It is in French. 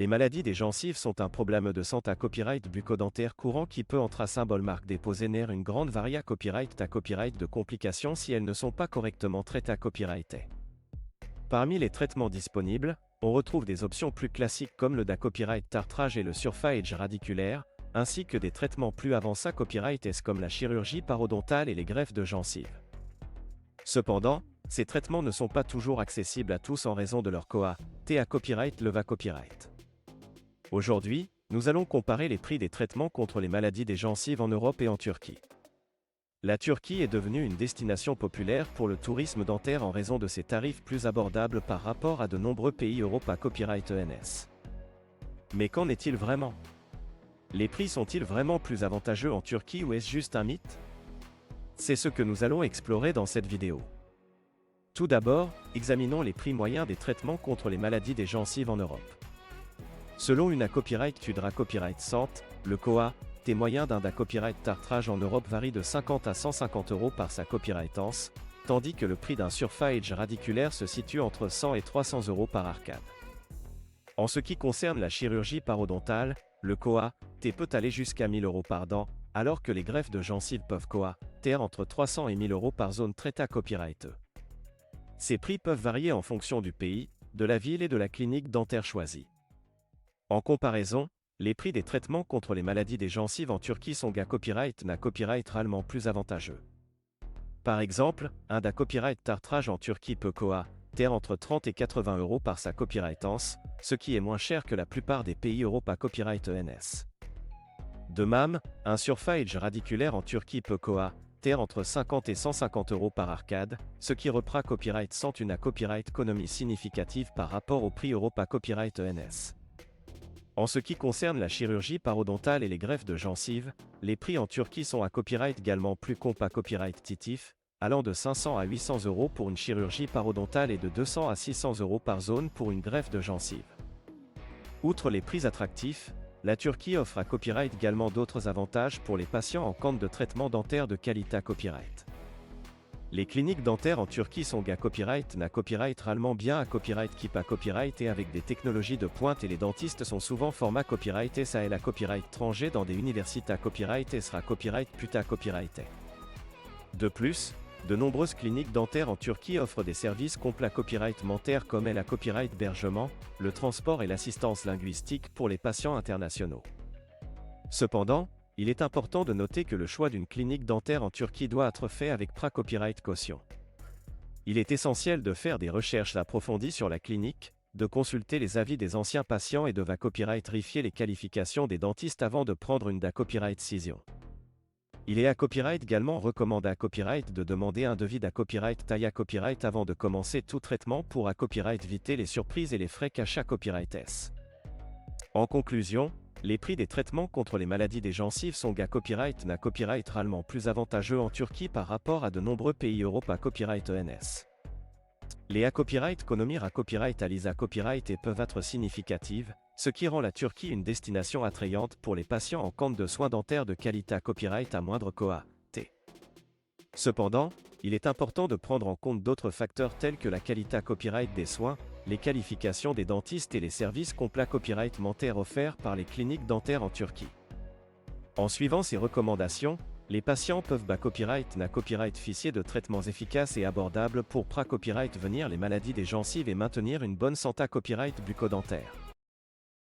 Les maladies des gencives sont un problème de santé à copyright bucco-dentaire courant qui peut entre symbole marque déposée naître une grande varia copyright à copyright de complications si elles ne sont pas correctement traitées à copyright. Parmi les traitements disponibles, on retrouve des options plus classiques comme le copyright tartrage et le surface radiculaire, ainsi que des traitements plus avancés à copyright S comme la chirurgie parodontale et les greffes de gencives. Cependant, ces traitements ne sont pas toujours accessibles à tous en raison de leur à copyright leva copyright. Aujourd'hui, nous allons comparer les prix des traitements contre les maladies des gencives en Europe et en Turquie. La Turquie est devenue une destination populaire pour le tourisme dentaire en raison de ses tarifs plus abordables par rapport à de nombreux pays européens à copyright ENS. Mais qu'en est-il vraiment? Les prix sont-ils vraiment plus avantageux en Turquie ou est-ce juste un mythe? C'est ce que nous allons explorer dans cette vidéo. Tout d'abord, examinons les prix moyens des traitements contre les maladies des gencives en Europe. Selon une copyright Tudra Copyright Santé, le T moyen d'un copyright tartrage en Europe varie de 50 à 150 € par sa copyrightance, tandis que le prix d'un surface radiculaire se situe entre 100 et 300 € par arcade. En ce qui concerne la chirurgie parodontale, le T peut aller jusqu'à 1000 € par dent, alors que les greffes de gencives peuvent taire entre 300 et 1000 € par zone traitée à copyright. Ces prix peuvent varier en fonction du pays, de la ville et de la clinique dentaire choisie. En comparaison, les prix des traitements contre les maladies des gencives en Turquie sont copyright réellement plus avantageux. Par exemple, un copyright tartrage en Turquie peut taire entre 30 et 80 € par sa copyrightance, ce qui est moins cher que la plupart des pays européens à copyright ENS. De même, un surface radiculaire en Turquie peut taire entre 50 et 150 € par arcade, ce qui reprend copyright sans une copyright économie significative par rapport au prix européen à copyright ENS. En ce qui concerne la chirurgie parodontale et les greffes de gencives, les prix en Turquie sont à copyright également plus à copyright titif, allant de 500 à 800 € pour une chirurgie parodontale et de 200 à 600 € par zone pour une greffe de gencive. Outre les prix attractifs, la Turquie offre à copyright également d'autres avantages pour les patients en quête de traitement dentaire de qualité à copyright. Les cliniques dentaires en Turquie sont copyright réellement bien à copyright keep à copyright et avec des technologies de pointe et les dentistes sont souvent format copyright et ça est la copyright étranger dans des universités à copyright et sera copyright plus à copyright. De plus, de nombreuses cliniques dentaires en Turquie offrent des services complets à copyright dentaire comme la copyright hébergement, le transport et l'assistance linguistique pour les patients internationaux. Cependant, il est important de noter que le choix d'une clinique dentaire en Turquie doit être fait avec copyright caution. Il est essentiel de faire des recherches approfondies sur la clinique, de consulter les avis des anciens patients et de copyright vérifier les qualifications des dentistes avant de prendre une copyright décision. Il est à copyright également recommandé à copyright de demander un devis copyright taille à copyright avant de commencer tout traitement pour à copyright éviter les surprises et les frais cachés à copyright S. En conclusion, les prix des traitements contre les maladies des gencives sont copyright réellement plus avantageux en Turquie par rapport à de nombreux pays européens à copyright ENS. Les copyright économies à copyright à copyright et peuvent être significatives, ce qui rend la Turquie une destination attrayante pour les patients en quête de soins dentaires de qualité à copyright à moindre T. Cependant, il est important de prendre en compte d'autres facteurs tels que la qualité à copyright des soins, les qualifications des dentistes et les services complets copyright dentaire offerts par les cliniques dentaires en Turquie. En suivant ces recommandations, les patients peuvent copyright ficier de traitements efficaces et abordables pour copyright venir les maladies des gencives et maintenir une bonne santé à copyright bucco-dentaire.